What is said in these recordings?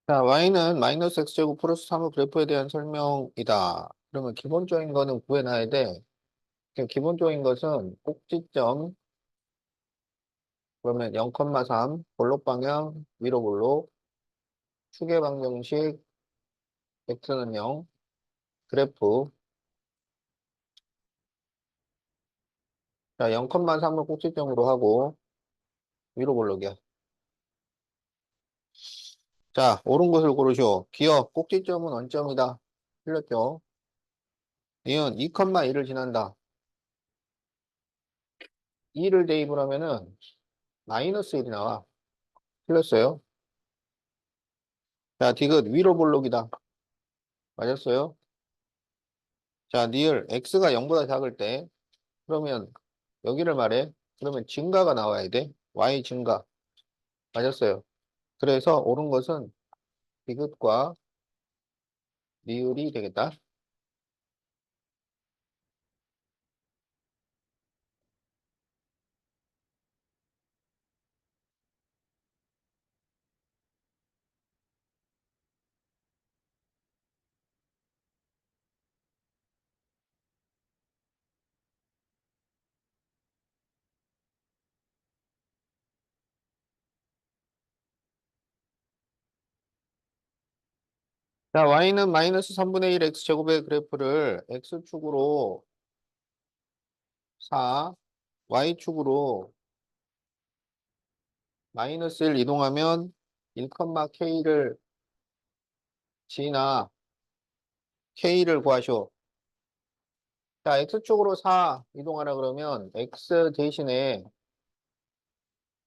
자, y는 마이너스 x제곱 플러스 3의 그래프에 대한 설명이다. 그러면 기본적인 거는 구해놔야 돼. 기본적인 것은 꼭지점, 그러면 0,3, 볼록 방향, 위로 볼록, 축의 방정식, x는 0, 그래프. 자, 0,3을 꼭지점으로 하고, 위로 볼록이야. 자, 옳은 것을 고르시오. 기억, 꼭지점은 원점이다. 틀렸죠? 이은 2,1을 지난다. 2를 대입을 하면은 마이너스 1이 나와. 틀렸어요? 자, 디귿, 위로 볼록이다. 맞았어요? 자, 니을 x가 0보다 작을 때 그러면 여기를 말해. 그러면 증가가 나와야 돼. y 증가. 맞았어요. 그래서 옳은 것은 디귿과 니을이 되겠다. 자, y는 마이너스 3분의 1 x제곱의 그래프를 x축으로 4, y축으로 마이너스 1 이동하면 1,k를 지나 k를 구하시오. 자, x축으로 4 이동하라 그러면 x 대신에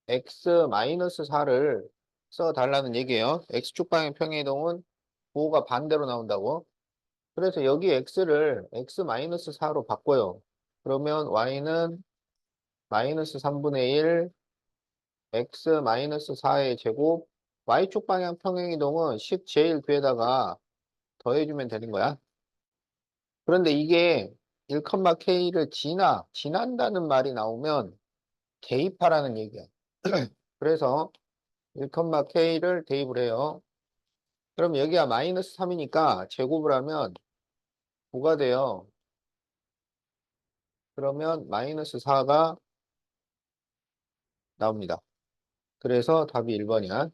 x 마이너스 4를 써달라는 얘기예요. x축 방향 평행이동은 부호가 반대로 나온다고. 그래서 여기 x를 x 마이너스 4로 바꿔요. 그러면 y는 마이너스 3분의 1 x 마이너스 4의 제곱 y축 방향 평행이동은 10 제일 뒤에다가 더해주면 되는 거야. 그런데 이게 1,k를 지난다는 말이 나오면 대입하라는 얘기야. 그래서 1,k를 대입을 해요. 그럼 여기가 마이너스 3이니까 제곱을 하면 9가 돼요. 그러면 마이너스 4가 나옵니다. 그래서 답이 1번이야.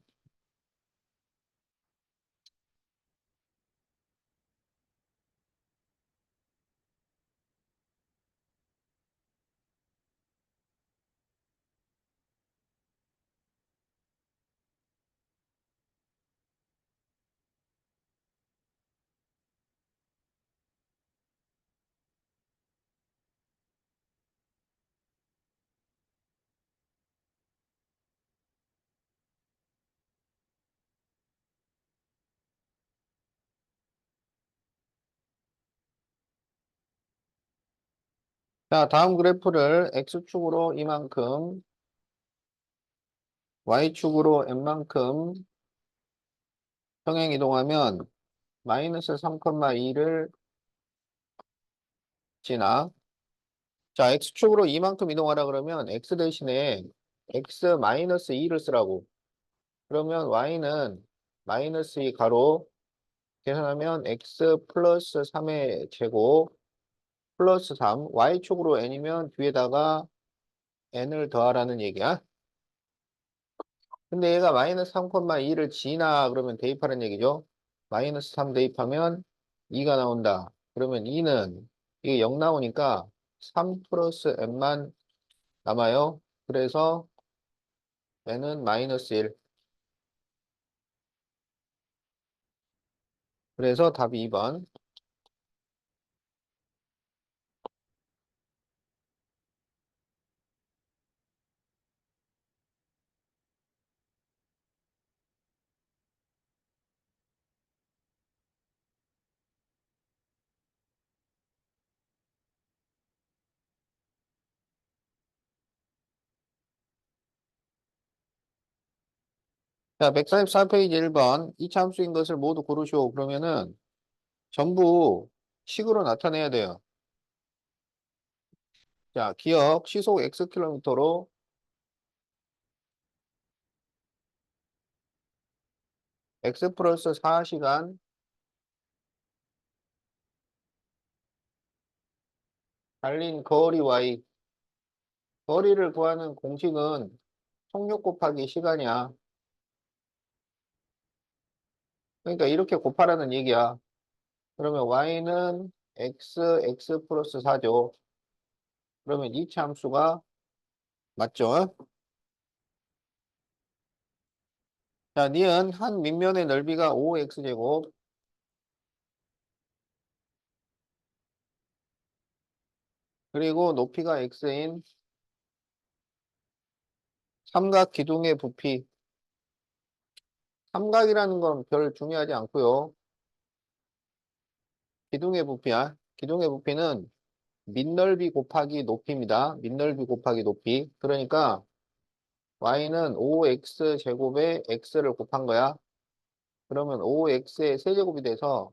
자, 다음 그래프를 x축으로 이만큼, y축으로 n만큼 평행 이동하면 마이너스 3,2를 지나. 자, x축으로 이만큼 이동하라 그러면 x 대신에 x 마이너스 2를 쓰라고. 그러면 y는 마이너스 2 가로 계산하면 x 플러스 3의 제곱 플러스 3, y축으로 n이면 뒤에다가 n을 더하라는 얘기야. 근데 얘가 마이너스 3,2를 지나 그러면 대입하는 얘기죠. 마이너스 3 대입하면 2가 나온다. 그러면 2는 이게 0 나오니까 3 플러스 n만 남아요. 그래서 n은 마이너스 1. 그래서 답이 2번. 자, 144페이지 1번. 이 참수인 것을 모두 고르시오. 그러면은 전부 식으로 나타내야 돼요. 자, 기억 시속 X킬로미터로 x 플러스 4시간 달린 거리 y. 거리를 구하는 공식은 속력 곱하기 시간이야. 그러니까 이렇게 곱하라는 얘기야. 그러면 y는 x 플러스 4죠. 그러면 이차 함수가 맞죠? 자, 니은 한 밑면의 넓이가 5x제곱, 그리고 높이가 x인 삼각 기둥의 부피. 삼각이라는 건 별 중요하지 않고요. 기둥의 부피야. 기둥의 부피는 밑넓이 곱하기 높이입니다. 밑넓이 곱하기 높이. 그러니까 y는 5x 제곱에 x를 곱한 거야. 그러면 5x의 세제곱이 돼서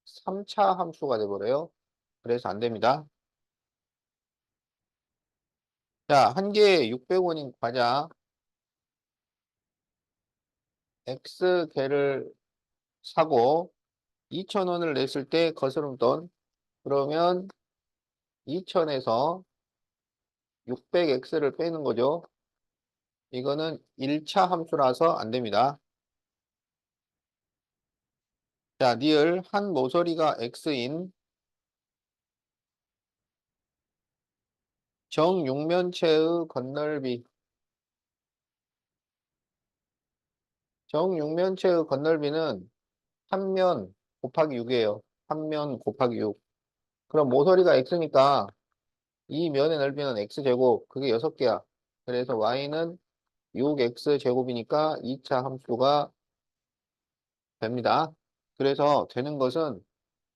3차 함수가 돼버려요. 그래서 안 됩니다. 자, 한 개에 600원인 과자 X개를 사고 2,000원을 냈을 때 거스름돈. 그러면 2,000에서 600X를 빼는 거죠. 이거는 1차 함수라서 안 됩니다. 자, 니을 한 모서리가 X인 정육면체의 건널비. 정육면체의 건널비는 한 면 곱하기 6이에요. 한 면 곱하기 6. 그럼 모서리가 x니까 이 면의 넓이는 x제곱. 그게 6개야. 그래서 y는 6x제곱이니까 2차 함수가 됩니다. 그래서 되는 것은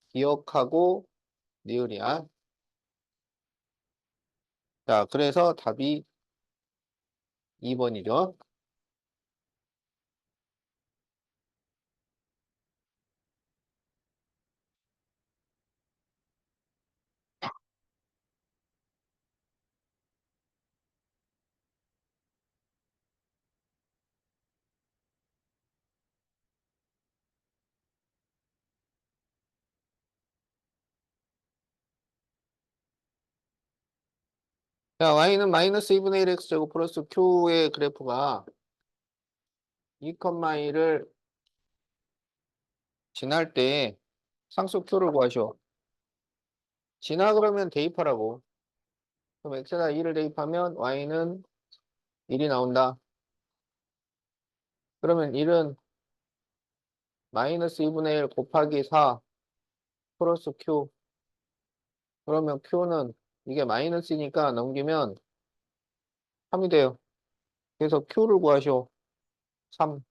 기억하고 니을이야. 자, 그래서 답이 2번이죠. 자, y는 마이너스 2분의 1 x제곱 플러스 q의 그래프가 2,1을 지날 때 상수 q를 구하시오. 지나 그러면 대입하라고. 그럼 x에다 2를 대입하면 y는 1이 나온다. 그러면 1은 마이너스 2분의 1 곱하기 4 플러스 q. 그러면 q는 이게 마이너스니까 넘기면 3이 돼요. 그래서 q를 구하시오. 3.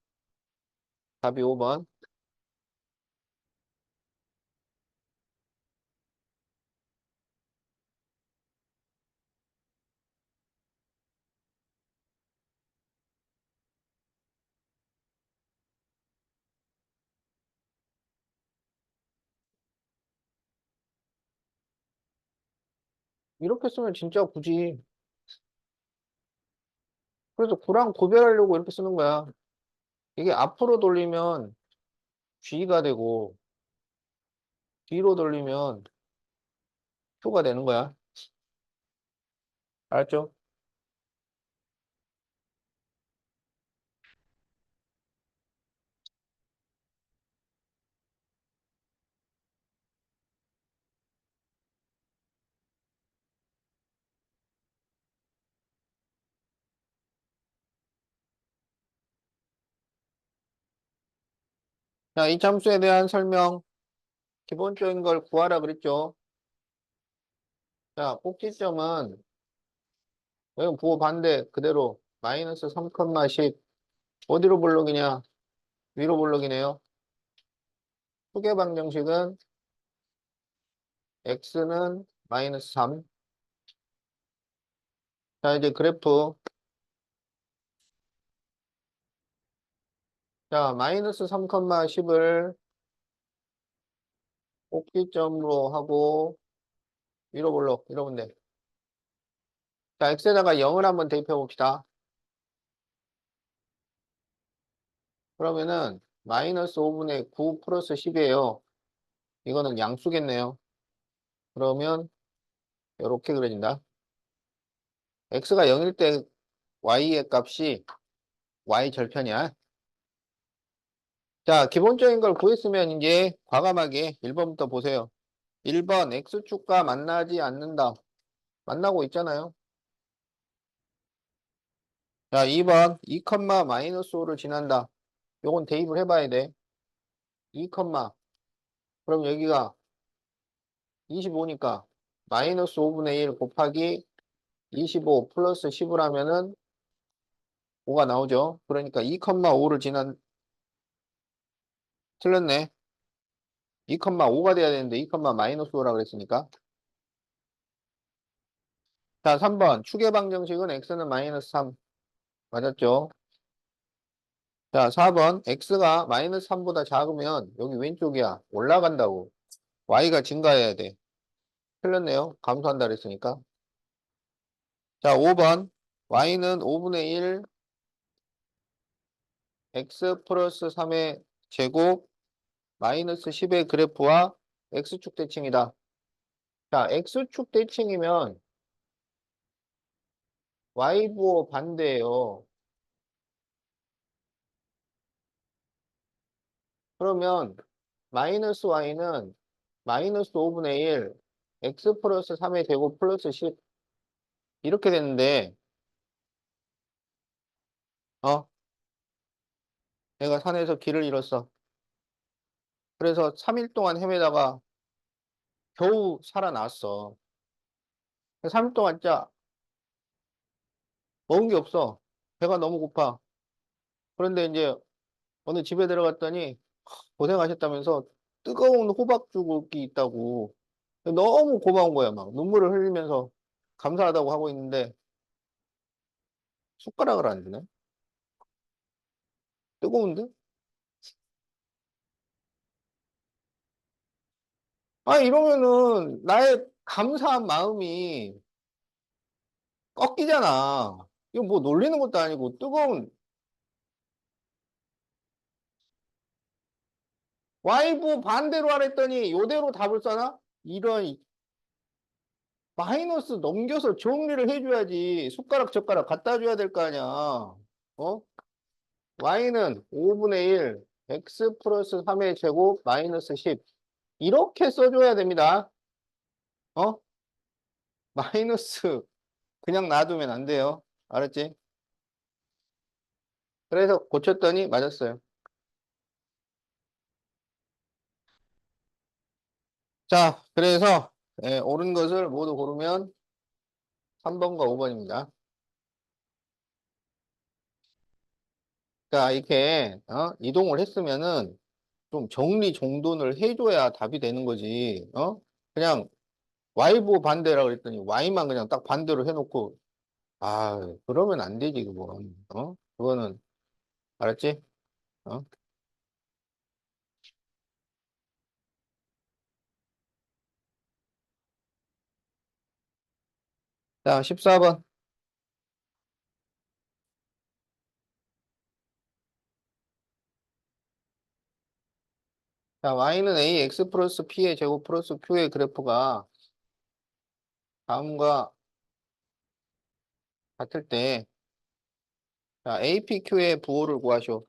답이 5번. 이렇게 쓰면 진짜 굳이. 그래서 구랑 구별하려고 이렇게 쓰는 거야. 이게 앞으로 돌리면 g가 되고 뒤로 돌리면 q가 되는 거야. 알았죠? 자, 이 참수에 대한 설명. 기본적인 걸 구하라 그랬죠. 자, 꼭지점은 여기 부호 반대 그대로 마이너스 3,10 어디로 볼록이냐? 위로 볼록이네요. 후계 방정식은 x는 마이너스 3. 자, 이제 그래프. 자, 마이너스 3,10을 꼭지점으로 하고 위로 볼록 이러면 돼. 자, x에다가 0을 한번 대입해 봅시다. 그러면은 마이너스 5분의 9 플러스 10이에요. 이거는 양수겠네요. 그러면 이렇게 그려진다. x가 0일 때 y의 값이 y 절편이야. 자, 기본적인 걸 구했으면 이제 과감하게 1번부터 보세요. 1번 x축과 만나지 않는다. 만나고 있잖아요. 자, 2번 2, 마이너스 5를 지난다. 요건 대입을 해봐야 돼. 2, 그럼 여기가 25니까 마이너스 5분의 1 곱하기 25 플러스 10을 하면은 5가 나오죠. 그러니까 2, 5를 틀렸네. 2, 5가 돼야 되는데 2, 마이너스 5라 그랬으니까. 자, 3번 추계 방정식은 x는 마이너스 3 맞았죠? 자, 4번 x가 마이너스 3보다 작으면 여기 왼쪽이야. 올라간다고. y가 증가해야 돼. 틀렸네요. 감소한다 그랬으니까. 자, 5번 y는 5분의 1 x 플러스 3의 제곱 마이너스 10의 그래프와 x축 대칭이다. 자, x축 대칭이면 y부호 반대예요. 그러면 마이너스 y는 마이너스 5분의 1 x 플러스 3의 제곱 플러스 10 이렇게 되는데 어? 내가 산에서 길을 잃었어. 그래서 3일 동안 헤매다가 겨우 살아났어. 3일 동안 진짜 먹은 게 없어. 배가 너무 고파. 그런데 이제 어느 집에 들어갔더니 고생하셨다면서 뜨거운 호박죽이 있다고. 너무 고마운 거야. 막 눈물을 흘리면서 감사하다고 하고 있는데 숟가락을 안 주네. 뜨거운데? 아, 이러면은 나의 감사한 마음이 꺾이잖아. 이거 뭐 놀리는 것도 아니고 뜨거운 와이프 반대로 하랬더니 요대로 답을 써나? 이런 마이너스 넘겨서 정리를 해줘야지. 숟가락 젓가락 갖다 줘야 될 거 아니야. 어? y는 5분의 1 x 플러스 3의 제곱 마이너스 10 이렇게 써줘야 됩니다. 어? 마이너스 그냥 놔두면 안 돼요. 알았지? 그래서 고쳤더니 맞았어요. 자, 그래서 옳은 것을 모두 고르면 3번과 5번입니다. 자, 이렇게 이동을 했으면은 좀 정리정돈을 해줘야 답이 되는 거지. 그냥 Y보 반대라 그랬더니 Y만 그냥 딱 반대로 해놓고 아, 그러면 안 되지, 그건. 그거는 알았지? 어? 자, 14번. 자, Y는 A, X 플러스 P의 제곱 플러스 Q의 그래프가 다음과 같을 때, 자, APQ의 부호를 구하시오.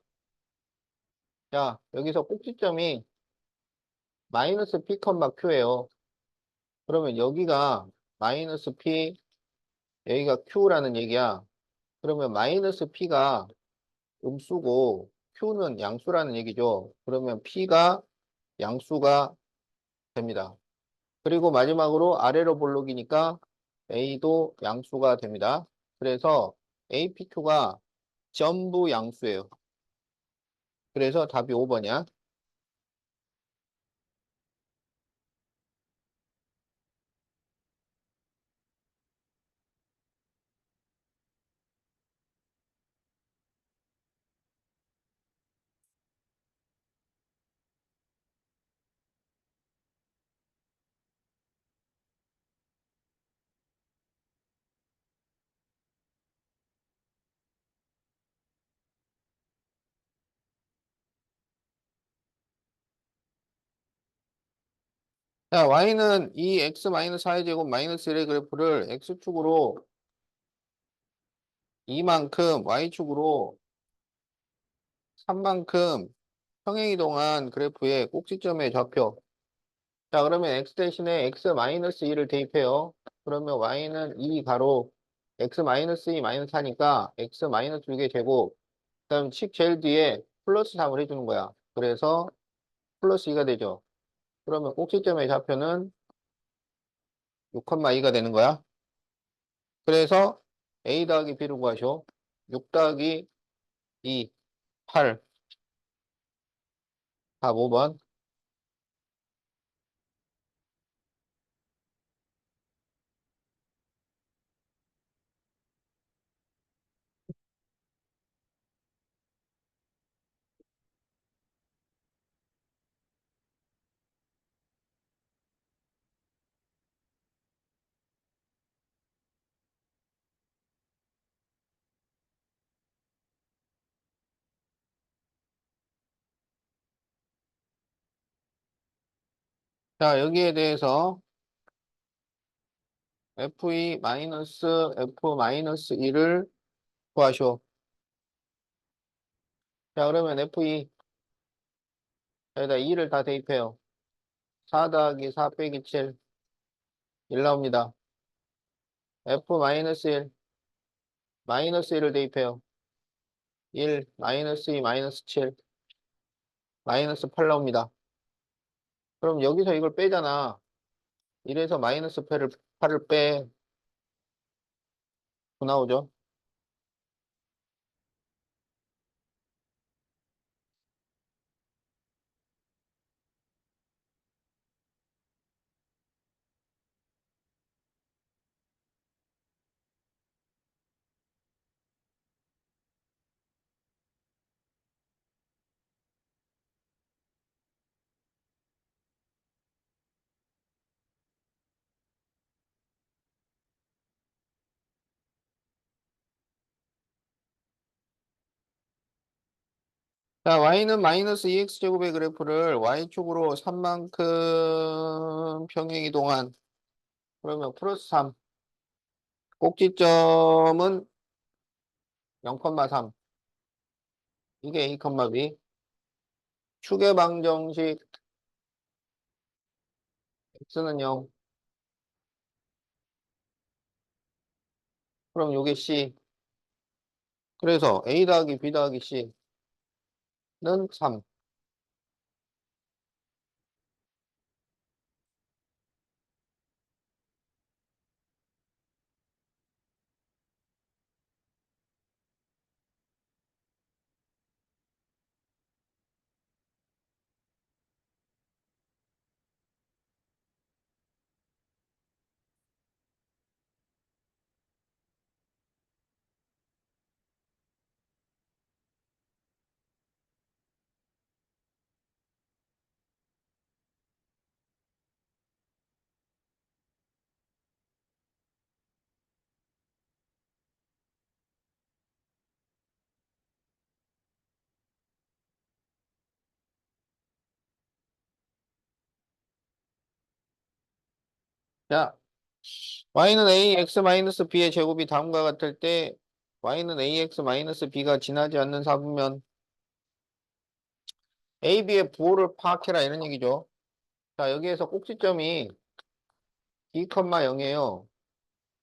자, 여기서 꼭지점이 마이너스 P, Q예요. 그러면 여기가 마이너스 P, 여기가 Q라는 얘기야. 그러면 마이너스 P가 음수고 Q는 양수라는 얘기죠. 그러면 P가 양수가 됩니다. 그리고 마지막으로 아래로 볼록이니까 A도 양수가 됩니다. 그래서 APQ가 전부 양수예요. 그래서 답이 5번이야. 자, y는 이 x-4의 제곱 마이너스 1의 그래프를 x축으로 이만큼, y축으로 3만큼 평행이동한 그래프의 꼭지점의 좌표. 자, 그러면 x 대신에 x-2를 대입해요. 그러면 y는 2 가로 x-2 마이너스 하니까 x-6의 제곱. 그다음 칙 제일 뒤에 플러스 3을 해주는 거야. 그래서 플러스 2가 되죠. 그러면 꼭지점의 좌표는 6,2가 되는 거야. 그래서 a 더하기 b를 구하쇼. 6 더하기 2, 8. 답 5번. 자, 여기에 대해서 f2 마이너스 f 마이너스 2를 구하쇼. 자, 그러면 f2 여기다 2를 다 대입해요. 4 더하기 4 빼기 7. 1 나옵니다. f 마이너스 1, 마이너스 1을 대입해요. 1, 마이너스 2, 마이너스 7, 마이너스 8 나옵니다. 그럼 여기서 이걸 빼잖아. 1에서 마이너스 8을 빼. 9 나오죠. 자, y는 마이너스 2x제곱의 그래프를 y축으로 3만큼 평행이동한, 그러면 플러스 3. 꼭지점은 0,3. 이게 a, b. 축의 방정식 x는 0. 그럼 요게 c. 그래서 a 더하기 b 더하기 c는 3. 자, y는 ax 마이너스 b의 제곱이 다음과 같을 때 y는 ax 마이너스 b가 지나지 않는 사분면 a, b의 부호를 파악해라 이런 얘기죠. 자, 여기에서 꼭지점이 b, 0이에요.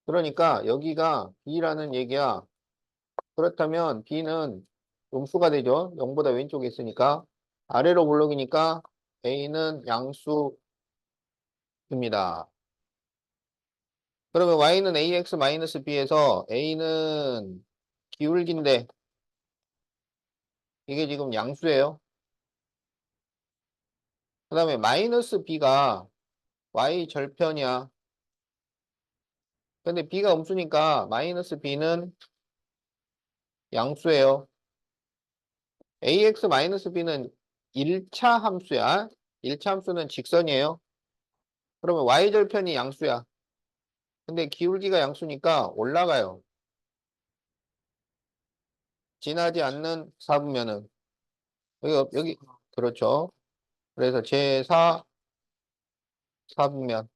그러니까 여기가 b라는 얘기야. 그렇다면 b는 음수가 되죠. 0보다 왼쪽에 있으니까. 아래로 블록이니까 a는 양수입니다. 그러면 y는 ax 마이너스 b에서 a는 기울기인데 이게 지금 양수예요. 그 다음에 마이너스 b가 y 절편이야. 근데 b가 음수니까 마이너스 b는 양수예요. ax 마이너스 b는 1차 함수야. 1차 함수는 직선이에요. 그러면 y 절편이 양수야. 근데 기울기가 양수니까 올라가요. 지나지 않는 사분면은 여기 그렇죠. 그래서 제4 4분면.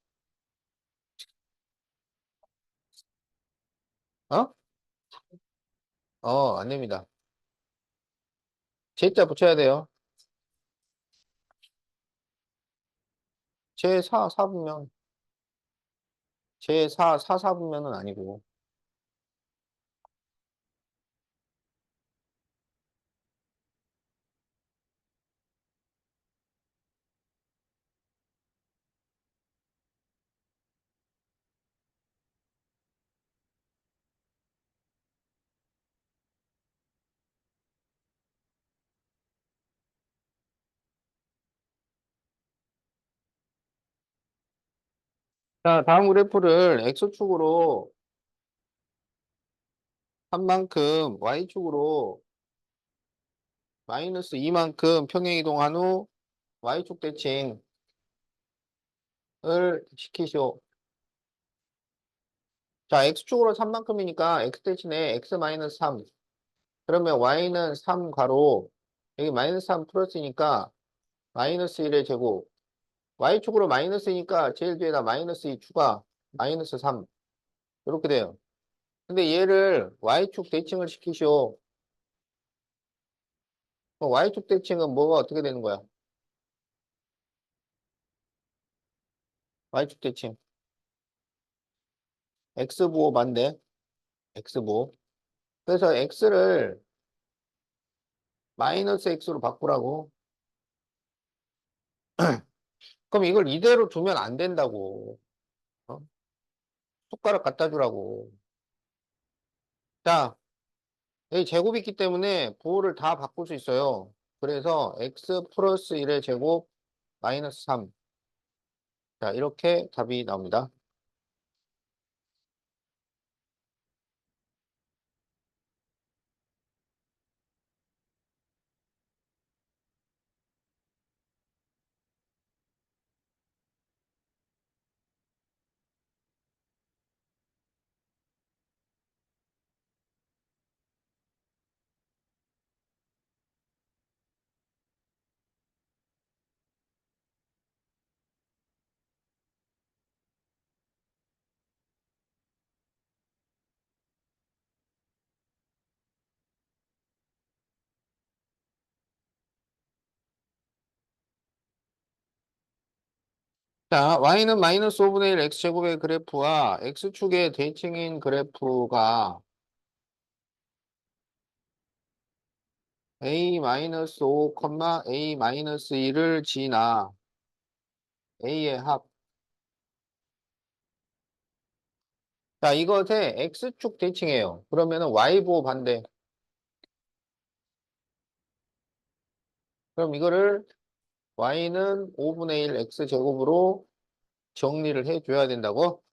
어? 안 됩니다. 제자 붙여야 돼요. 제4분면. 제4분면은 아니고. 자, 다음 그래프를 X축으로 한 만큼 Y축으로 마이너스 2만큼 평행이동한 후 Y축 대칭을 시키시오. 자, X축으로 3만큼이니까 X 대신에 X 마이너스 3. 그러면 Y는 3 가로, 여기 마이너스 3 플러스니까 마이너스 1의 제곱. Y축으로 마이너스니까 제일 뒤에다 마이너스 2 추가, 마이너스 3. 이렇게 돼요. 근데 얘를 Y축 대칭을 시키시오. 그럼 Y축 대칭은 뭐가 어떻게 되는 거야? Y축 대칭. X부호 반대. X부호. 그래서 X를 마이너스 X로 바꾸라고. 그럼 이걸 이대로 두면 안 된다고. 어? 숟가락 갖다 주라고. 자, 여기 제곱이 있기 때문에 부호를 다 바꿀 수 있어요. 그래서 x 플러스 1의 제곱 마이너스 3. 자, 이렇게 답이 나옵니다. 자, y는 마이너스 5분의 1 x제곱의 그래프와 x축의 대칭인 그래프가 a 마이너스 5, a 마이너스 1을 지나 a의 합. 자, 이것의 x축 대칭이에요. 그러면은 y보 반대. 그럼 이거를 y는 5분의 1 x제곱으로 정리를 해줘야 된다고?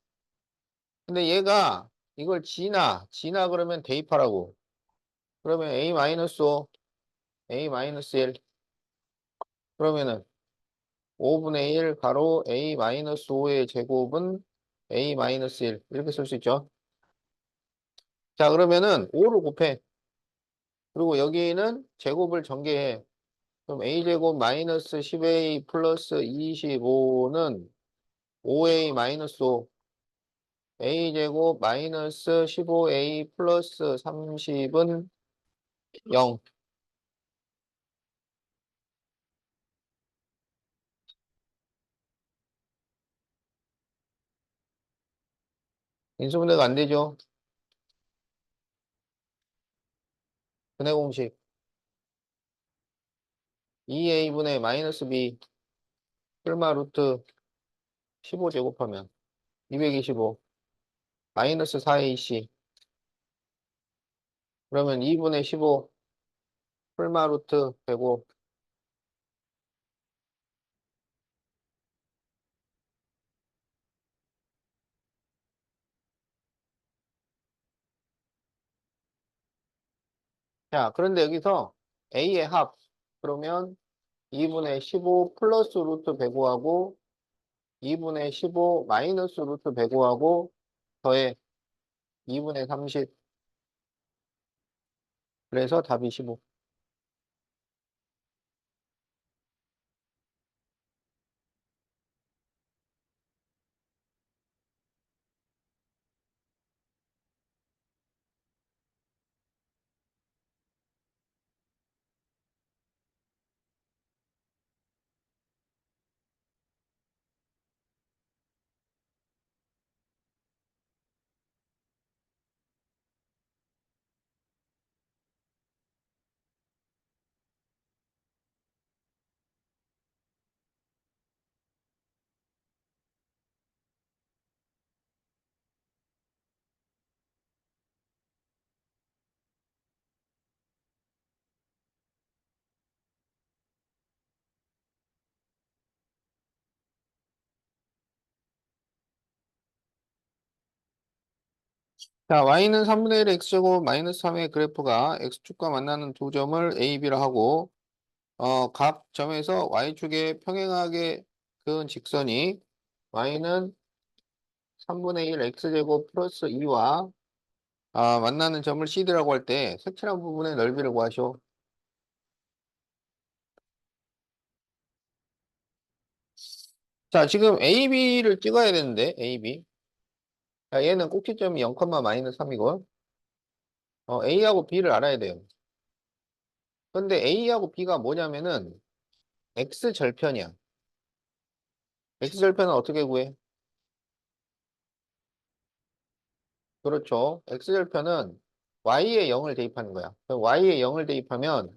근데 얘가 이걸 지나 그러면 대입하라고. 그러면 a 마이너스 5, a 마이너스 1. 그러면은 5분의 1 가로 a 마이너스 5의 제곱은 a 마이너스 1. 이렇게 쓸 수 있죠. 자, 그러면은 5를 곱해. 그리고 여기는 제곱을 전개해. 그럼 a 제곱 마이너스 10a 플러스 25는 5a 마이너스 5. a 제곱 마이너스 15a 플러스 30은 0. 인수분해가 안 되죠. 분해 공식 2a분의 마이너스 b 풀마 루트 15 제곱하면 225 마이너스 4ac 그러면 2분의 15 풀마 루트 105. 자, 그런데 여기서 a의 합 그러면 2분의 15 플러스 루트 105하고 2분의 15 마이너스 루트 105하고 더해 2분의 30. 그래서 답이 15. 자, y는 3분의 1 x제곱 마이너스 3의 그래프가 x축과 만나는 두 점을 a, b라 하고 각 점에서 y축에 평행하게 그은 직선이 y는 3분의 1 x제곱 플러스 2와 만나는 점을 cd라고 할 때 색칠한 부분의 넓이를 구하시오. 자, 지금 a, b를 찍어야 되는데 a, b. 자, 얘는 꼭지점이 0, 마이너스 3이고 a하고 b를 알아야 돼요. 근데 a하고 b가 뭐냐면은 x절편이야. x절편은 어떻게 구해? 그렇죠. x절편은 y에 0을 대입하는 거야. 그럼 y에 0을 대입하면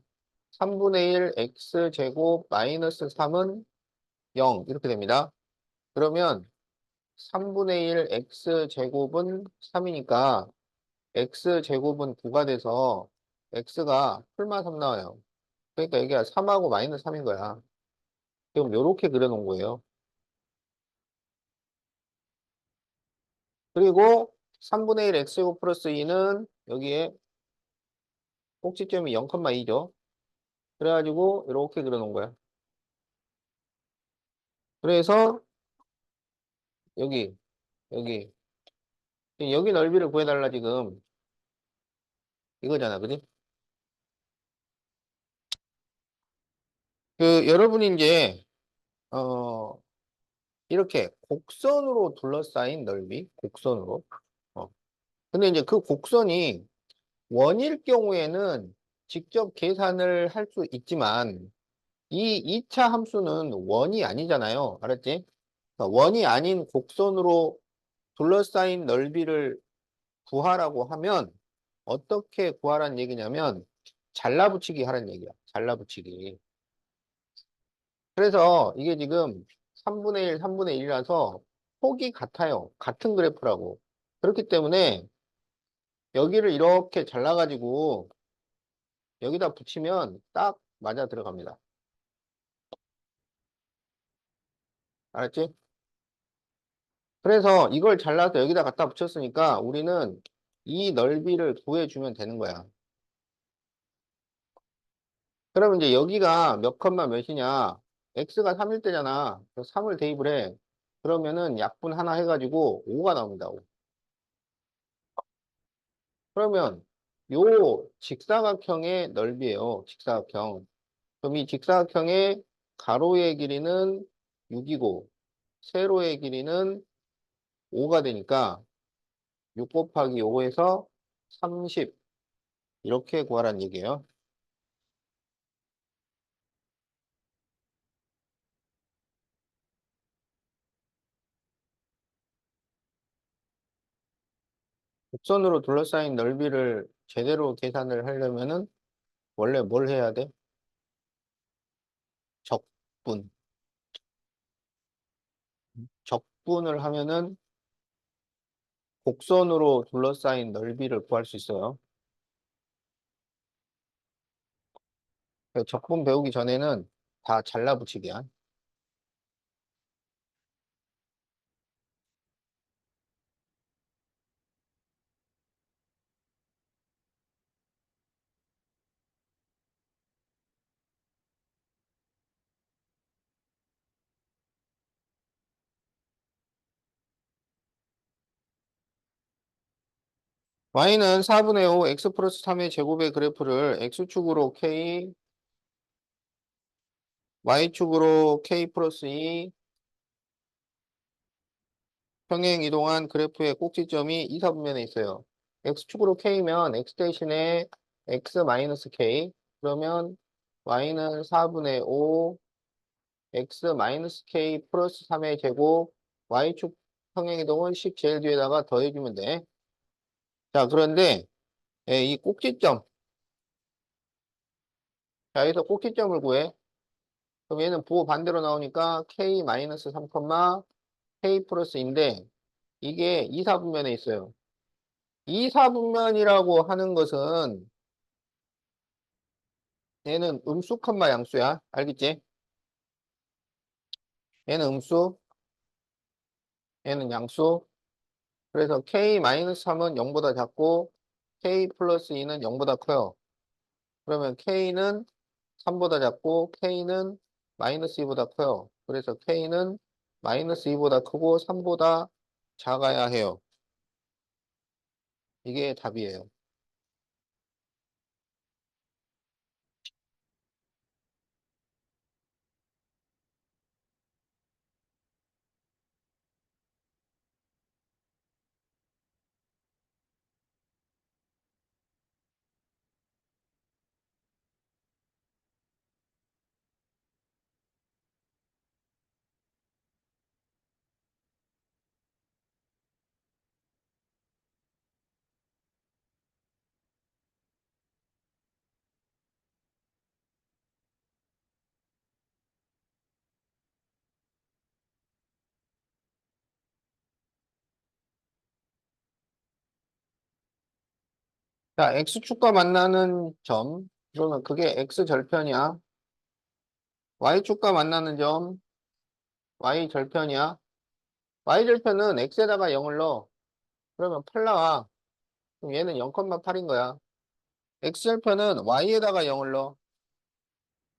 3분의 1 x제곱 마이너스 3은 0 이렇게 됩니다. 그러면 3분의 1 x제곱은 3이니까 x제곱은 9가 돼서 x가 풀마 3 나와요. 그러니까 이게 3하고 마이너스 3인 거야. 지금 요렇게 그려놓은 거예요. 그리고 3분의 1 x제곱 플러스 2는 여기에 꼭지점이 0,2죠. 그래가지고 이렇게 그려놓은 거야. 그래서 여기 여기 여기 넓이를 구해달라 지금 이거잖아, 그지? 그 여러분이 이제 어 이렇게 곡선으로 둘러싸인 넓이, 곡선으로. 어. 근데 이제 그 곡선이 원일 경우에는 직접 계산을 할 수 있지만 이 2차 함수는 원이 아니잖아요. 알았지? 그러니까 원이 아닌 곡선으로 둘러싸인 넓이를 구하라고 하면 어떻게 구하라는 얘기냐면 잘라붙이기 하라는 얘기야. 잘라붙이기. 그래서 이게 지금 3분의 1, 3분의 1이라서 폭이 같아요. 같은 그래프라고. 그렇기 때문에 여기를 이렇게 잘라가지고 여기다 붙이면 딱 맞아 들어갑니다. 알았지? 그래서 이걸 잘라서 여기다 갖다 붙였으니까 우리는 이 넓이를 구해주면 되는 거야. 그러면 이제 여기가 몇 컴마 몇이냐? x가 3일 때잖아. 그래서 3을 대입을 해. 그러면은 약분 하나 해가지고 5가 나옵니다. 5. 그러면 요 직사각형의 넓이에요. 직사각형. 그럼 이 직사각형의 가로의 길이는 6이고 세로의 길이는 5가 되니까 6 곱하기 5에서 30 이렇게 구하라는 얘기예요. 곡선으로 둘러싸인 넓이를 제대로 계산을 하려면은 원래 뭘 해야 돼? 적분. 적분을 하면은 곡선으로 둘러싸인 넓이를 구할 수 있어요. 그래서 적분 배우기 전에는 다 잘라붙이기야. y는 4분의 5 x 플러스 3의 제곱의 그래프를 x축으로 k, y축으로 k 플러스 2 평행 이동한 그래프의 꼭지점이 2, 4분면에 있어요. x축으로 k면 x 대신에 x 마이너스 k 그러면 y는 4분의 5 x 마이너스 k 플러스 3의 제곱 y축 평행 이동은 10 제일 뒤에다가 더해주면 돼. 자, 그런데 이 꼭지점 자, 여기서 꼭지점을 구해. 그럼 얘는 부호 반대로 나오니까 k 마이너스 3, k 플러스인데 이게 2, 4분면에 있어요. 2, 4분면이라고 하는 것은 얘는 음수 컴마 양수야. 알겠지? 얘는 음수, 얘는 양수. 그래서 k-3은 0보다 작고 k 플러스 2는 0보다 커요. 그러면 k는 3보다 작고 k는 마이너스 2보다 커요. 그래서 k는 마이너스 2보다 크고 3보다 작아야 해요. 이게 답이에요. 자, x축과 만나는 점. 그러면 그게 x절편이야. y축과 만나는 점, y절편이야. y절편은 x에다가 0을 넣어. 그러면 8 나와. 그럼 얘는 0,8인 거야. x절편은 y에다가 0을 넣어.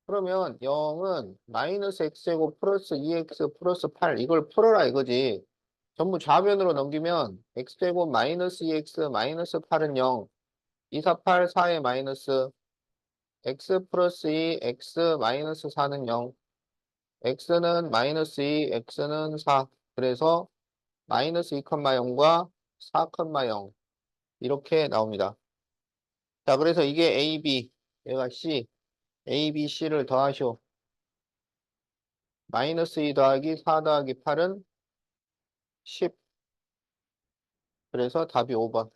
그러면 0은 마이너스 x제곱 플러스 2x 플러스 8 이걸 풀어라 이거지. 전부 좌변으로 넘기면 x제곱 마이너스 2x 마이너스 8은 0 2, 4, 8, 4에 마이너스 x 플러스 2 x 마이너스 4는 0 x는 마이너스 2 x는 4 그래서 마이너스 2,0과 4,0 이렇게 나옵니다. 자 그래서 이게 a, b 얘가 c a, b, c를 더하쇼. 마이너스 2 더하기 4 더하기 8은 10. 그래서 답이 5번.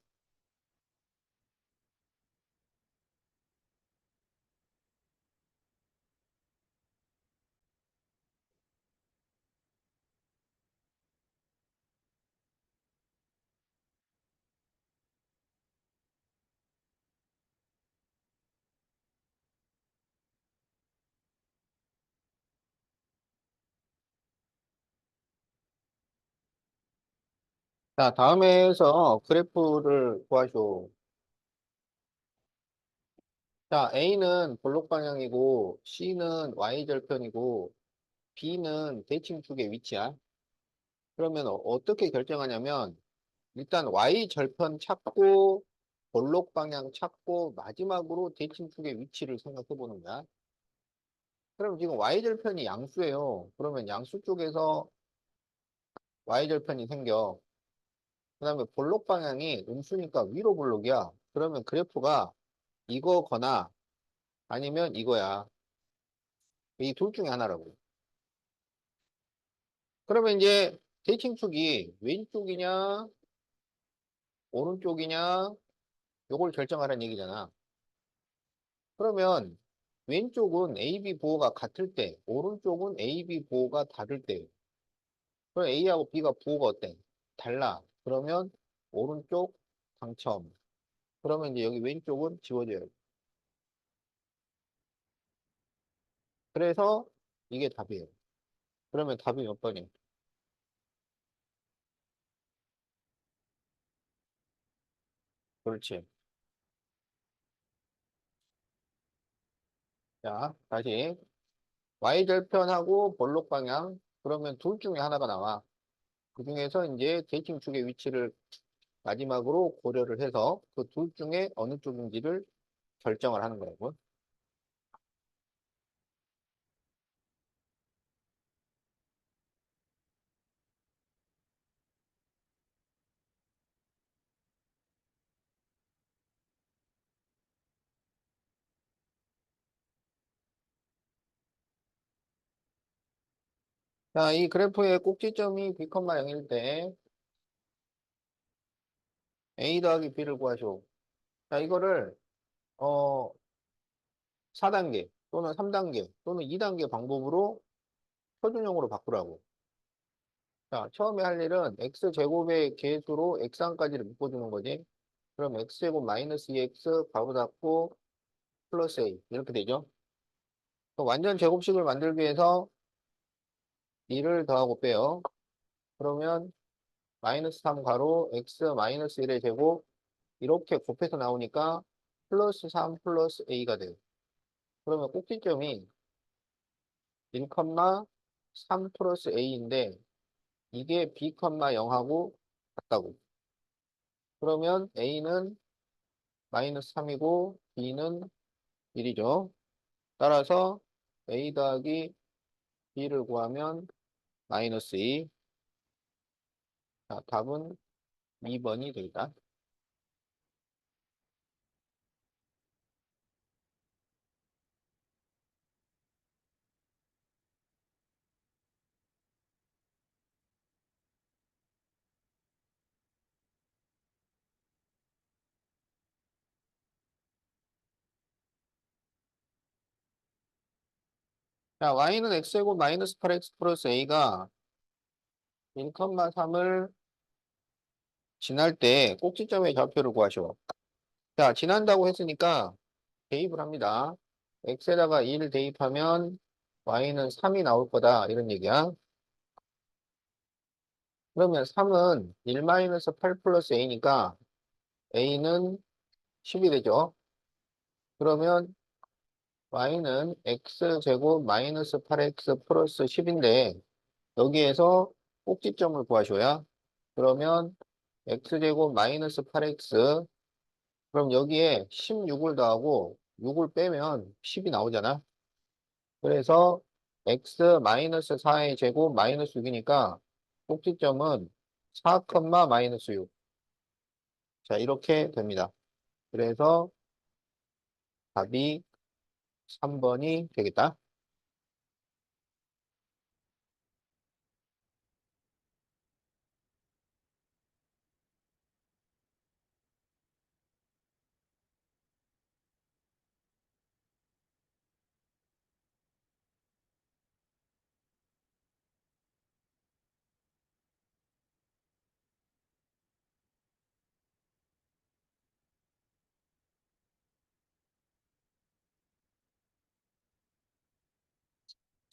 자, 다음에서 그래프를 구하쇼. 자, A는 볼록 방향이고, C는 Y절편이고, B는 대칭축의 위치야. 그러면 어떻게 결정하냐면, 일단 Y절편 찾고, 볼록 방향 찾고, 마지막으로 대칭축의 위치를 생각해 보는 거야. 그럼 지금 Y절편이 양수예요. 그러면 양수 쪽에서 Y절편이 생겨. 그 다음에 볼록 방향이 음수니까 위로 볼록이야. 그러면 그래프가 이거거나 아니면 이거야. 이 둘 중에 하나라고. 그러면 이제 대칭축이 왼쪽이냐, 오른쪽이냐, 요걸 결정하라는 얘기잖아. 그러면 왼쪽은 AB 부호가 같을 때, 오른쪽은 AB 부호가 다를 때, 그럼 A하고 B가 부호가 어때? 달라. 그러면 오른쪽 당첨. 그러면 이제 여기 왼쪽은 지워져요. 그래서 이게 답이에요. 그러면 답이 몇 번이에요? 그렇지. 자, 다시. Y절편하고 볼록 방향. 그러면 둘 중에 하나가 나와. 그 중에서 이제 대칭축의 위치를 마지막으로 고려를 해서 그 둘 중에 어느 쪽인지를 결정을 하는 거라고. 자, 이 그래프의 꼭지점이 B, 0일 때 A 더하기 B를 구하시오. 자, 이거를 어 4단계 또는 3단계 또는 2단계 방법으로 표준형으로 바꾸라고. 자, 처음에 할 일은 x제곱의 계수로 x항까지를 묶어주는 거지. 그럼 x제곱 마이너스 2x 괄호 닫고 플러스 a 이렇게 되죠. 완전 제곱식을 만들기 위해서 2를 더하고 빼요. 그러면 마이너스 3 가로 x 마이너스 1의 제곱 이렇게 곱해서 나오니까 플러스 3 플러스 a가 돼요. 그러면 꼭지점이 1, 3 플러스 a인데 이게 b, 0하고 같다고. 그러면 a는 마이너스 3이고 b는 1이죠. 따라서 a 더하기 b를 구하면 마이너스 2. 자, 답은 2번이 되겠다. 자, y는 x제곱 마이너스 8x 플러스 a가 1, 3을 지날 때 꼭지점의 좌표를 구하시오. 자, 지난다고 했으니까 대입을 합니다. x에다가 1을 대입하면 y는 3이 나올 거다. 이런 얘기야. 그러면 3은 1-8 플러스 a니까 a는 10이 되죠. 그러면 y는 x제곱 마이너스 8x 플러스 10인데 여기에서 꼭지점을 구하셔야 그러면 x제곱 마이너스 8x 그럼 여기에 16을 더하고 6을 빼면 10이 나오잖아. 그래서 x 마이너스 4의 제곱 마이너스 6이니까 꼭지점은 4, 마이너스 6. 자, 이렇게 됩니다. 그래서 답이 3번이 되겠다.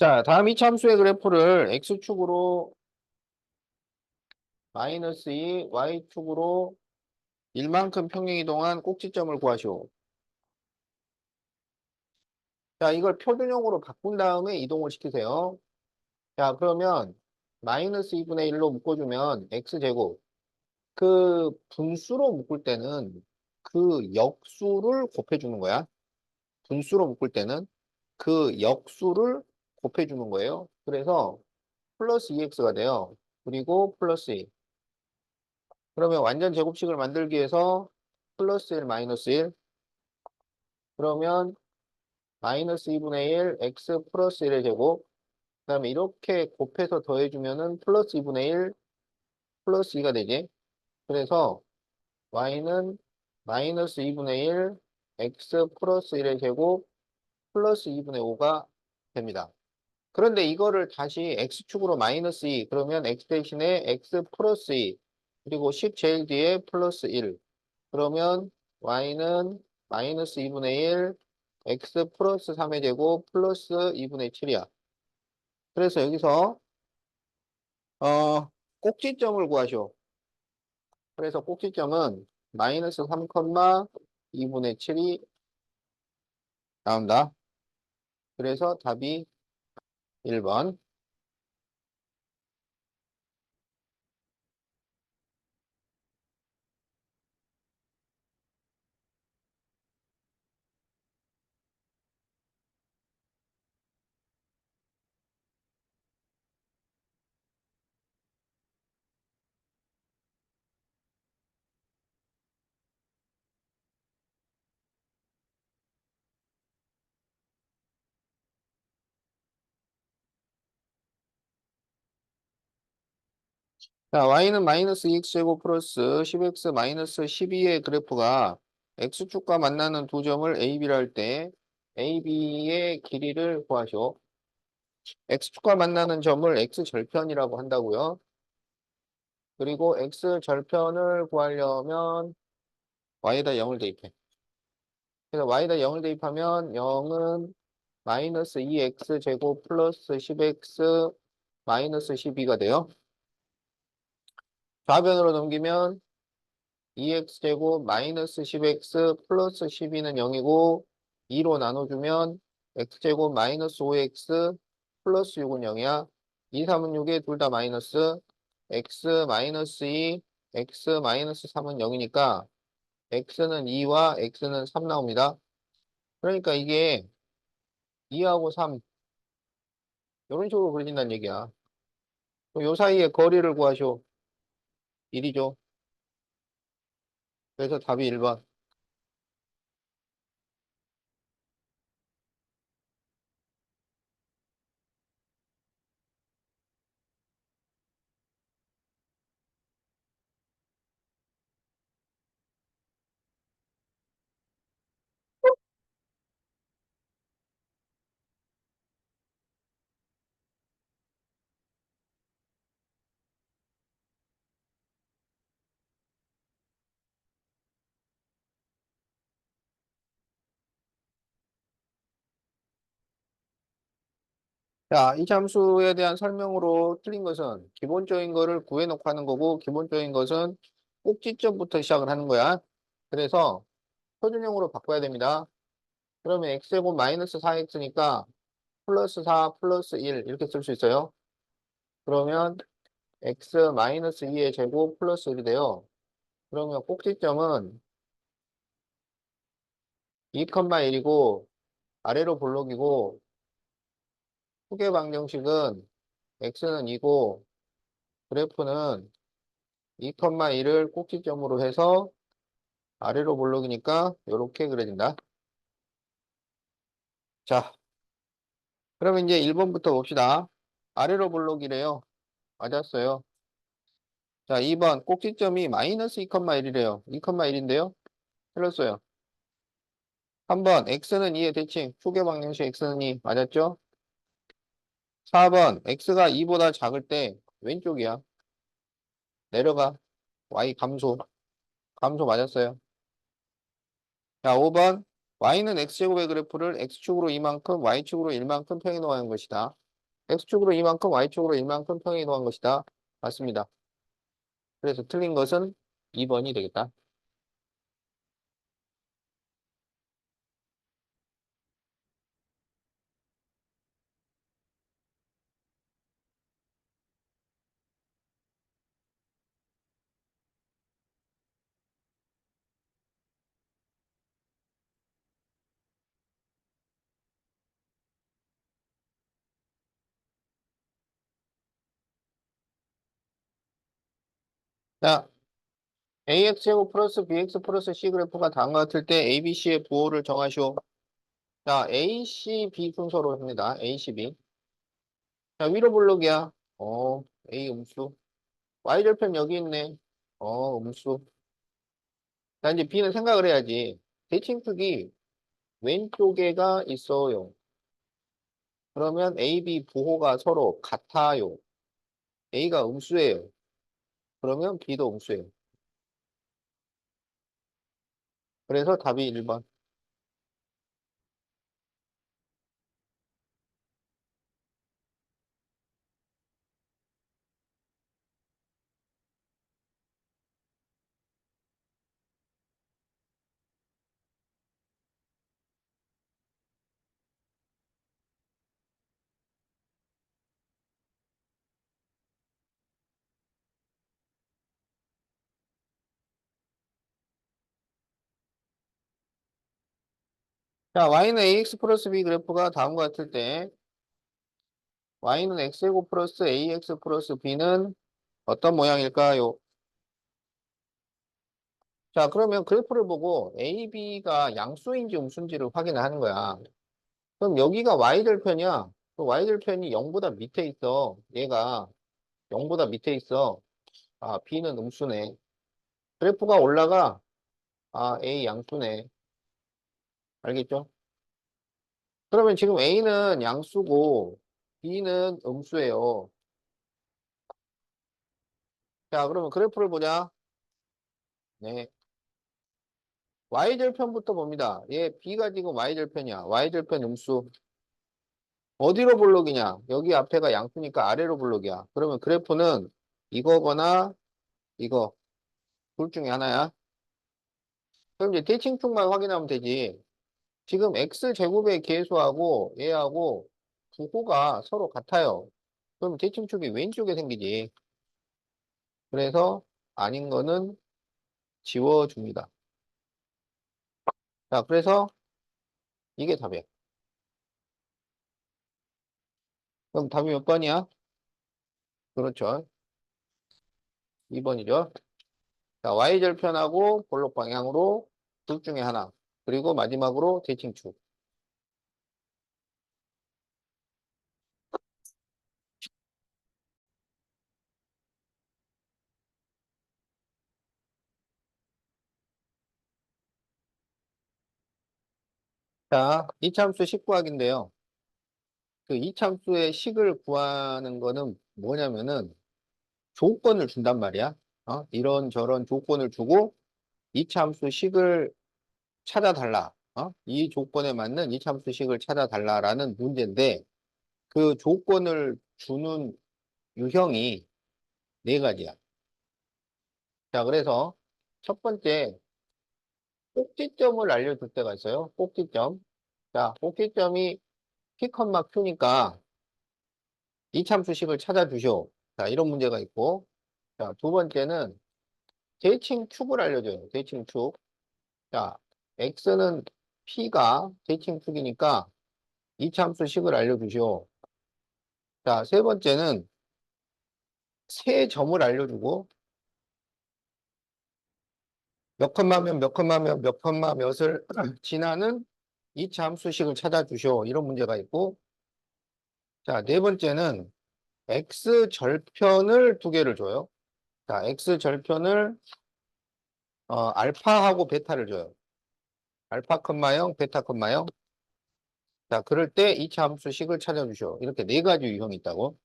자, 다음 이참수의 그래프를 x축으로 마이너스 2, y축으로 1만큼 평행이동한 꼭지점을 구하시오. 자, 이걸 표준형으로 바꾼 다음에 이동을 시키세요. 자, 그러면 마이너스 2분의 1로 묶어주면 x제곱. 그 분수로 묶을 때는 그 역수를 곱해주는 거야. 분수로 묶을 때는 그 역수를 곱해주는 거예요. 그래서 플러스 2x가 돼요. 그리고 플러스 2. 그러면 완전 제곱식을 만들기 위해서 플러스 1, 마이너스 1. 그러면 마이너스 2분의 1, x 플러스 1의 제곱. 그 다음에 이렇게 곱해서 더해주면은 플러스 2분의 1, 플러스 2가 되지. 그래서 y는 마이너스 2분의 1, x 플러스 1의 제곱, 플러스 2분의 5가 됩니다. 그런데 이거를 다시 x축으로 마이너스 2, 그러면 x 대신에 x 플러스 2, 그리고 10 제일 뒤에 플러스 1. 그러면 y는 마이너스 2분의 1, x 플러스 3의 제곱, 플러스 2분의 7이야. 그래서 여기서 꼭지점을 구하시오. 그래서 꼭지점은 마이너스 3, 2분의 7이 나온다. 그래서 답이 1번. 자, y는 마이너스 2x제곱 플러스 10x 마이너스 12의 그래프가 x축과 만나는 두 점을 a, b라 할 때 a, b의 길이를 구하시오. x축과 만나는 점을 x절편이라고 한다고요. 그리고 x절편을 구하려면 y에다 0을 대입해. 그래서 y에다 0을 대입하면 0은 마이너스 2x제곱 플러스 10x 마이너스 12가 돼요. 좌변으로 넘기면 2x제곱 마이너스 10x 플러스 12는 0이고 2로 나눠주면 x제곱 마이너스 5x 플러스 6은 0이야. 2, 3은 6에 둘 다 마이너스 x 마이너스 2, x 마이너스 3은 0이니까 x는 2와 x는 3 나옵니다. 그러니까 이게 2하고 3 이런 식으로 그려진다는 얘기야. 그럼 요 사이에 거리를 구하쇼. 1이죠. 그래서 답이 1번. 자, 이 함수에 대한 설명으로 틀린 것은 기본적인 거를 구해놓고 하는 거고, 기본적인 것은 꼭지점부터 시작을 하는 거야. 그래서 표준형으로 바꿔야 됩니다. 그러면 x제곱 마이너스 4x니까 플러스 4 플러스 1 이렇게 쓸 수 있어요. 그러면 x 마이너스 2의 제곱 플러스 1이 돼요. 그러면 꼭지점은 2,1이고 아래로 볼록이고 후계 방정식은 x는 2고 그래프는 2,1을 꼭지점으로 해서 아래로 볼록이니까 이렇게 그려진다. 자, 그러면 이제 1번부터 봅시다. 아래로 볼록이래요. 맞았어요. 자, 2번 꼭지점이 마이너스 2,1이래요. 2,1인데요. 틀렸어요. 3번 x는 2의 대칭. 초계 방정식 x는 2. 맞았죠? 4번 x가 2보다 작을 때 왼쪽이야. 내려가. y 감소. 감소 맞았어요. 자, 5번 y는 x제곱의 그래프를 x축으로 이만큼 y축으로 1만큼 평행이동하는 것이다. x축으로 이만큼 y축으로 1만큼 평행이동한 것이다. 맞습니다. 그래서 틀린 것은 2번이 되겠다. 자, ax제곱 플러스 bx 플러스 c 그래프가 다음과 같을 때 abc의 부호를 정하시오. 자, a, c, b 순서로 합니다. a, c, b. 자, 위로 블록이야. a 음수. y절편 여기 있네. 음수. 자, 이제 b는 생각을 해야지. 대칭 크기 왼쪽에가 있어요. 그러면 a, b 부호가 서로 같아요. a가 음수예요. 그러면 b도 음수예요. 그래서 답이 1번. 자, y는 ax 플러스 b 그래프가 다음과 같을 때 y는 x제곱 플러스 ax 플러스 b는 어떤 모양일까요? 자, 그러면 그래프를 보고 a, b가 양수인지 음수인지를 확인을 하는 거야. 그럼 여기가 y절편이야. 그 y절편이 0보다 밑에 있어. 얘가 0보다 밑에 있어. 아, b는 음수네. 그래프가 올라가. 아, a 양수네. 알겠죠? 그러면 지금 a는 양수고 b는 음수예요. 자, 그러면 그래프를 보자. 네. y절편부터 봅니다. 얘 b가 지금 y절편이야. y절편 음수. 어디로 볼록이냐? 여기 앞에가 양수니까 아래로 볼록이야. 그러면 그래프는 이거거나 이거 둘 중에 하나야. 그럼 이제 대칭축만 확인하면 되지. 지금 x제곱의 계수하고 얘하고 부호가 서로 같아요. 그럼 대칭축이 왼쪽에 생기지. 그래서 아닌 거는 지워줍니다. 자, 그래서 이게 답이야. 그럼 답이 몇 번이야? 그렇죠. 2번이죠. 자, y절편하고 볼록 방향으로 둘 중에 하나. 그리고 마지막으로 대칭축. 자, 이참수 식구하기인데요. 그 이참수의 식을 구하는 거는 뭐냐면은 조건을 준단 말이야. 이런저런 조건을 주고 이참수 식을 찾아달라. 이 조건에 맞는 이참수 식을 찾아달라라는 문제인데 그 조건을 주는 유형이 네 가지야. 자, 그래서 첫 번째 꼭지점을 알려줄 때가 있어요. 꼭지점. 자, 꼭지점이 P, Q니까 이참수식을 찾아주쇼. 자, 이런 문제가 있고. 자, 두 번째는 대칭축을 알려줘요. 대칭축. 자, X는 P가 대칭축이니까 이참수식을 알려주시오. 자, 세 번째는 세 점을 알려주고 몇 컴마면 몇 컴마면 몇 컴마 몇을 지나는 이참수식을 찾아주시오. 이런 문제가 있고. 자, 네 번째는 X 절편을 두 개를 줘요. 자, X 절편을 알파하고 베타를 줘요. 알파 컴마 0, 베타 컴마 0. 자, 그럴 때 이차 함수식을 찾아주시오. 이렇게 네 가지 유형이 있다고.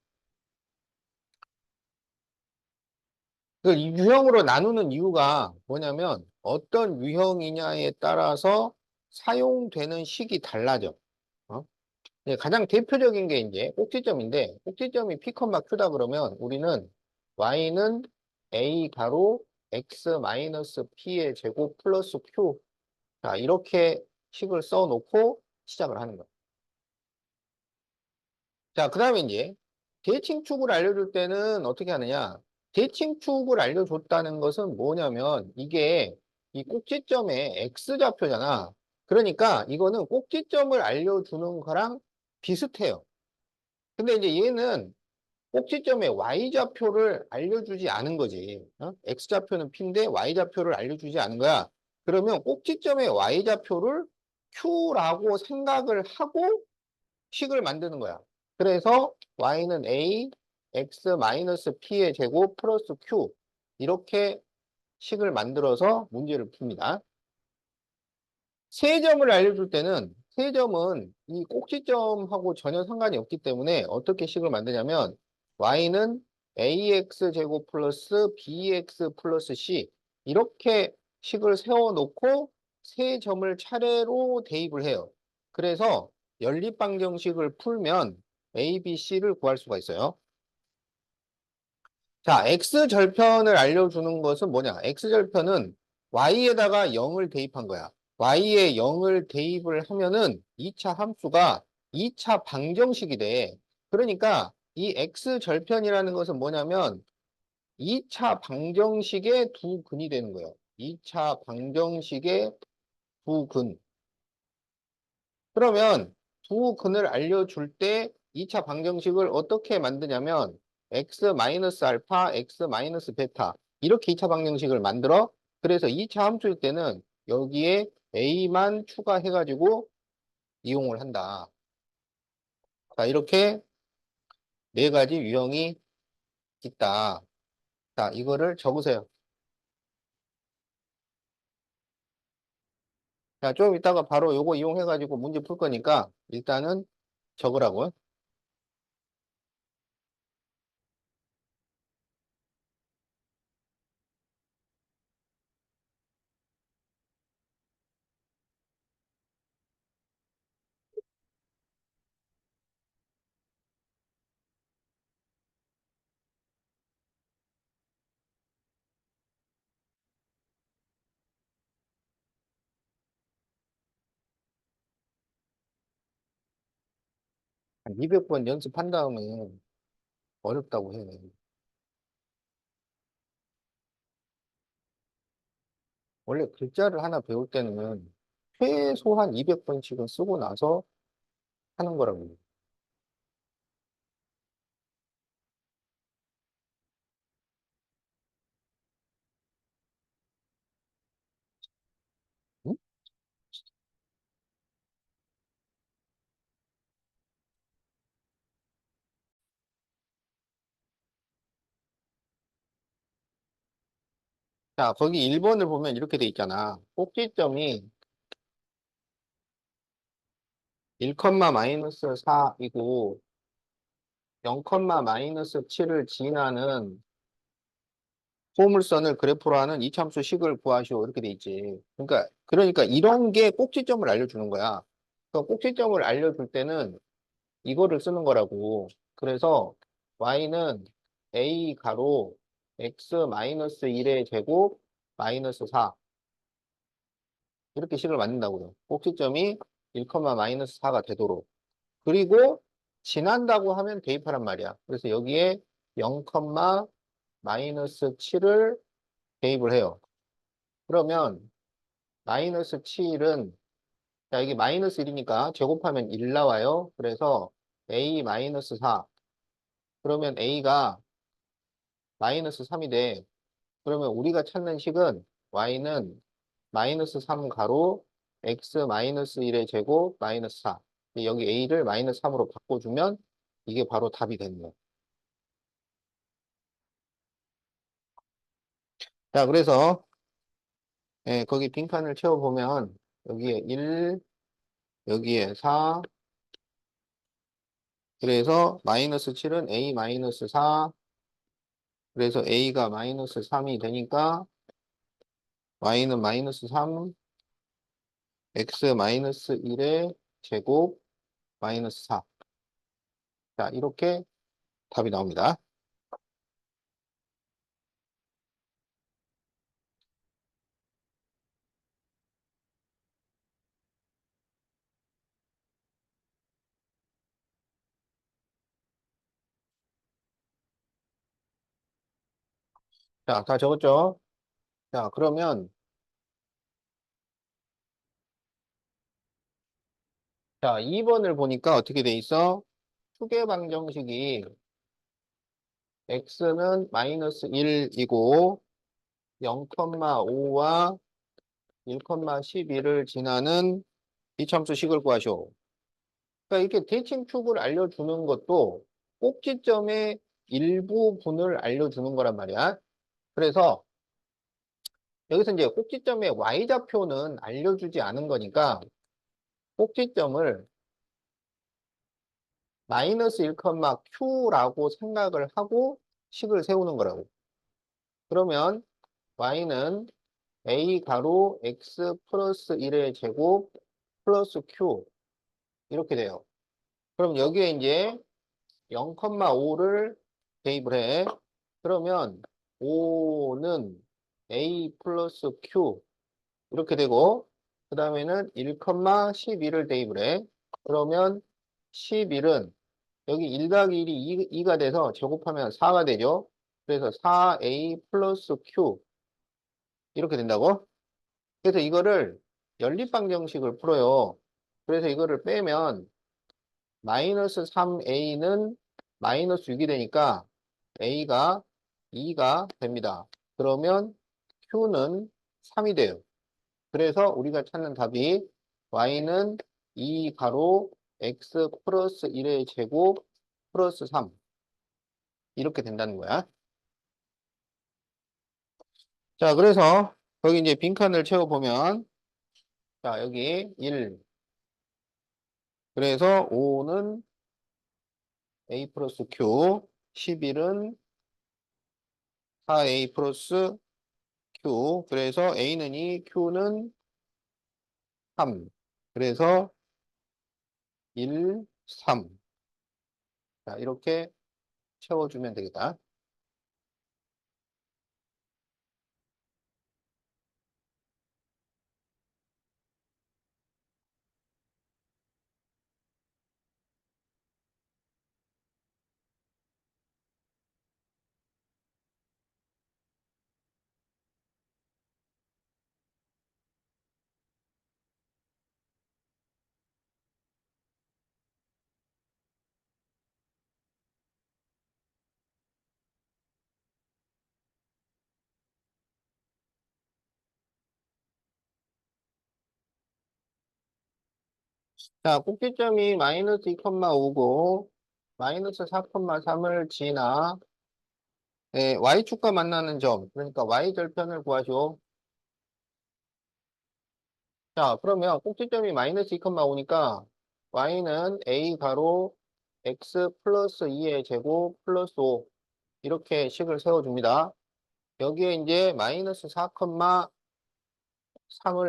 이 유형으로 나누는 이유가 뭐냐면 어떤 유형이냐에 따라서 사용되는 식이 달라져. 어? 가장 대표적인 게 이제 꼭지점인데 꼭지점이 P, Q다 그러면 우리는 Y는 A 가로 X 마이너스 P의 제곱 플러스 Q. 자, 이렇게 식을 써놓고 시작을 하는 거야. 자, 그 다음에 이제 대칭축을 알려줄 때는 어떻게 하느냐? 대칭축을 알려줬다는 것은 뭐냐면 이게 이 꼭지점의 X좌표잖아. 그러니까 이거는 꼭지점을 알려주는 거랑 비슷해요. 근데 이제 얘는 꼭지점의 Y좌표를 알려주지 않은 거지. X좌표는 P인데 Y좌표를 알려주지 않은 거야. 그러면 꼭지점의 Y좌표를 Q라고 생각을 하고 식을 만드는 거야. 그래서 y는 a, x-p의 제곱 플러스 q 이렇게 식을 만들어서 문제를 풉니다. 세점을 알려줄 때는 세점은 이 꼭지점하고 전혀 상관이 없기 때문에 어떻게 식을 만드냐면 y는 ax 제곱 플러스 bx 플러스 c 이렇게 식을 세워놓고 세 점을 차례로 대입을 해요. 그래서 연립방정식을 풀면 a, b, c를 구할 수가 있어요. 자, x절편을 알려주는 것은 뭐냐? x절편은 y에다가 0을 대입한 거야. y에 0을 대입을 하면은 2차 함수가 2차 방정식이 돼. 그러니까 이 x절편이라는 것은 뭐냐면 2차 방정식의 두 근이 되는 거예요. 2차 방정식의 두 근. 그러면 두 근을 알려줄 때 2차 방정식을 어떻게 만드냐면 x-알파, x-베타 이렇게 2차 방정식을 만들어. 그래서 2차 함수일 때는 여기에 a만 추가해가지고 이용을 한다. 자, 이렇게 네 가지 유형이 있다. 자, 이거를 적으세요. 자, 좀 이따가 바로 요거 이용해가지고 문제 풀 거니까 일단은 적으라고요. 한 200번 연습한 다음에 어렵다고 해. 원래 글자를 하나 배울 때는 최소한 200번씩은 쓰고 나서 하는 거라고. 응? 자, 거기 1번을 보면 이렇게 돼 있잖아. 꼭지점이 1, 마이너스 4이고 0, 마이너스 7을 지나는 포물선을 그래프로 하는 이참수 식을 구하시오. 이렇게 돼 있지. 그러니까 이런 게 꼭지점을 알려주는 거야. 그 꼭지점을 알려줄 때는 이거를 쓰는 거라고. 그래서 y는 a 가로 x 마이너스 1의 제곱 마이너스 4 이렇게 식을 만든다고요. 꼭지점이 1, 마이너스 4가 되도록. 그리고 지난다고 하면 대입하란 말이야. 그래서 여기에 0, 마이너스 7을 대입을 해요. 그러면 마이너스 7은 자 이게 마이너스 1이니까 제곱하면 1 나와요. 그래서 a 마이너스 4 그러면 a가 마이너스 3이 돼. 그러면 우리가 찾는 식은 y는 마이너스 3 가로 x 마이너스 1의 제곱 마이너스 4. 여기 a를 마이너스 3으로 바꿔주면 이게 바로 답이 되는 거야. 자, 그래서 거기 빈칸을 채워보면 여기에 1, 여기에 4, 그래서 마이너스 7은 a 마이너스 4, 그래서 a가 마이너스 3이 되니까 y는 마이너스 3, x 마이너스 1의 제곱 마이너스 4. 자, 이렇게 답이 나옵니다. 자, 다 적었죠? 자, 그러면, 자, 2번을 보니까 어떻게 돼 있어? 추계 방정식이 x는 마이너스 1이고 0,5와 1,11을 지나는 이참수식을 구하시오. 그러니까 이렇게 대칭축을 알려주는 것도 꼭지점의 일부분을 알려주는 거란 말이야. 그래서 여기서 이제 꼭지점의 y좌표는 알려주지 않은 거니까 꼭지점을 마이너스 1, q라고 생각을 하고 식을 세우는 거라고. 그러면 y는 a 가로 x 플러스 1의 제곱 플러스 q 이렇게 돼요. 그럼 여기에 이제 0,5를 대입을 해. 그러면 5는 a 플러스 q 이렇게 되고 그 다음에는 1, 12를 대입을 해. 그러면 11은 여기 1 더하기 1이 2가 돼서 제곱하면 4가 되죠. 그래서 4a 플러스 q 이렇게 된다고. 그래서 이거를 연립방정식을 풀어요. 그래서 이거를 빼면 마이너스 3a는 마이너스 6이 되니까 a가 2가 됩니다. 그러면 q는 3이 돼요. 그래서 우리가 찾는 답이 y는 2 가로 x 플러스 1의 제곱 플러스 3 이렇게 된다는 거야. 자, 그래서 거기 이제 빈칸을 채워보면 자, 여기 1 그래서 5는 a 플러스 q 11은 4a 플러스 q 그래서 a는 2 q는 3 그래서 1, 3 자, 이렇게 채워주면 되겠다. 자, 꼭지점이 마이너스 2,5고 마이너스 4,3을 지나 네, y축과 만나는 점, 그러니까 y절편을 구하시오. 자, 그러면 꼭지점이 마이너스 2,5니까 y는 a 가로 x 플러스 2의 제곱 플러스 5 이렇게 식을 세워줍니다. 여기에 이제 마이너스 4,3을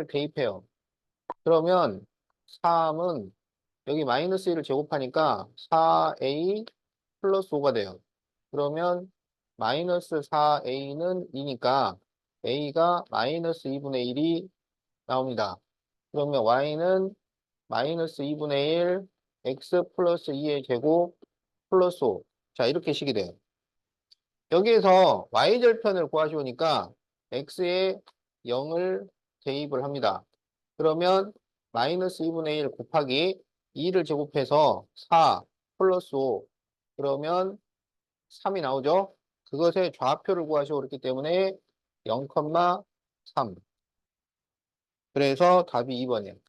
대입해요. 그러면 3은 여기 마이너스 1을 제곱하니까 4a 플러스 5가 돼요. 그러면 마이너스 4a는 2니까 a가 마이너스 2분의 1이 나옵니다. 그러면 y는 마이너스 2분의 1 x 플러스 2의 제곱 플러스 5. 자, 이렇게 식이 돼요. 여기에서 y절편을 구하시오니까 x에 0을 대입을 합니다. 그러면 마이너스 2분의 1 곱하기 2를 제곱해서 4 플러스 5 그러면 3이 나오죠. 그것의 좌표를 구하시오 그랬기 때문에 0,3 그래서 답이 2번이에요.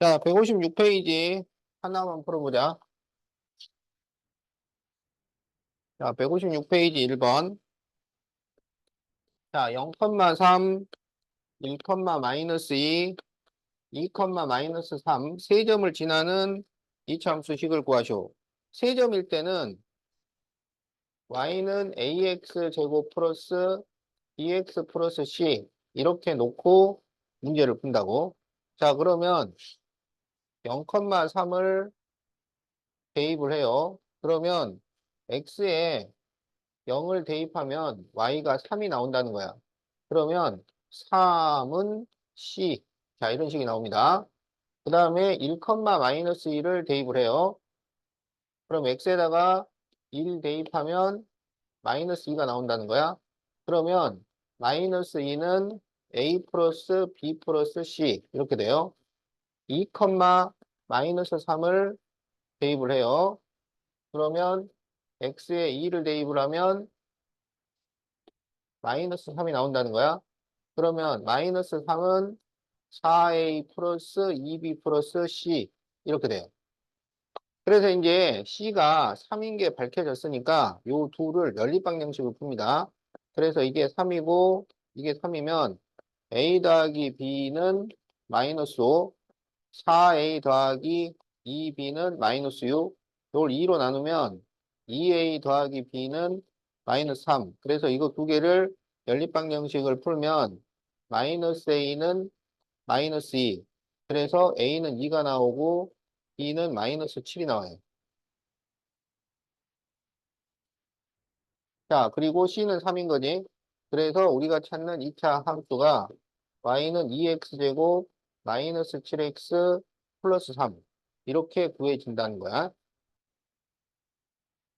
자, 156페이지 하나만 풀어보자. 자, 156페이지 1번. 자, 0,3, 1, 마이너스 2, 2, 마이너스 3, 세 점을 지나는 이차함수식을 구하시오. 세 점일 때는 y는 ax 제곱 플러스 bx 플러스 c 이렇게 놓고 문제를 푼다고. 자, 그러면 0,3을 대입을 해요. 그러면 x에 0을 대입하면 y가 3이 나온다는 거야. 그러면 3은 c. 자, 이런 식이 나옵니다. 그 다음에 1, 마이너스 1을 대입을 해요. 그럼 x에다가 1 대입하면 마이너스 2가 나온다는 거야. 그러면 마이너스 2는 a 플러스 b 플러스 c 이렇게 돼요. 2, 마이너스 3을 대입을 해요. 그러면 x에 2를 대입을 하면 마이너스 3이 나온다는 거야. 그러면 마이너스 3은 4a 플러스 2b 플러스 c 이렇게 돼요. 그래서 이제 C가 3인 게 밝혀졌으니까 요 둘을 연립방정식을 풉니다. 그래서 이게 3이고 이게 3이면 A 더하기 B는 마이너스 5, 4A 더하기 2B는 마이너스 6, 이걸 2로 나누면 2A 더하기 B는 마이너스 3. 그래서 이거 두 개를 연립방정식을 풀면 마이너스 A는 마이너스 2. 그래서 A는 2가 나오고 B는 마이너스 7이 나와요. 자, 그리고 C는 3인 거지. 그래서 우리가 찾는 2차 함수가 y는 2x제곱 마이너스 7x 플러스 3. 이렇게 구해진다는 거야.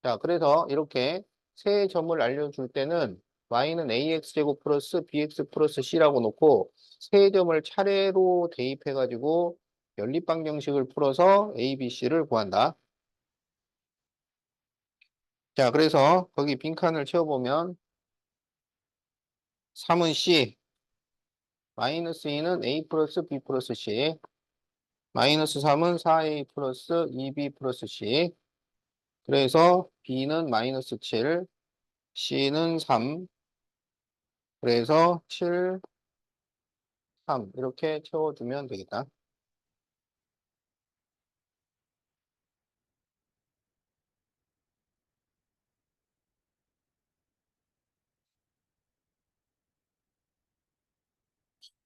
자, 그래서 이렇게 세 점을 알려줄 때는 y는 ax제곱 플러스 bx 플러스 c라고 놓고 세 점을 차례로 대입해가지고 연립방정식을 풀어서 a, b, c를 구한다. 자, 그래서 거기 빈칸을 채워보면 3은 c, 마이너스 2는 a 플러스 b 플러스 c, 마이너스 3은 4a 플러스 2b 플러스 c, 그래서 b는 마이너스 7, c는 3, 그래서 7, 3 이렇게 채워주면 되겠다.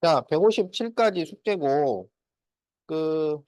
자, 157까지 숙제고 그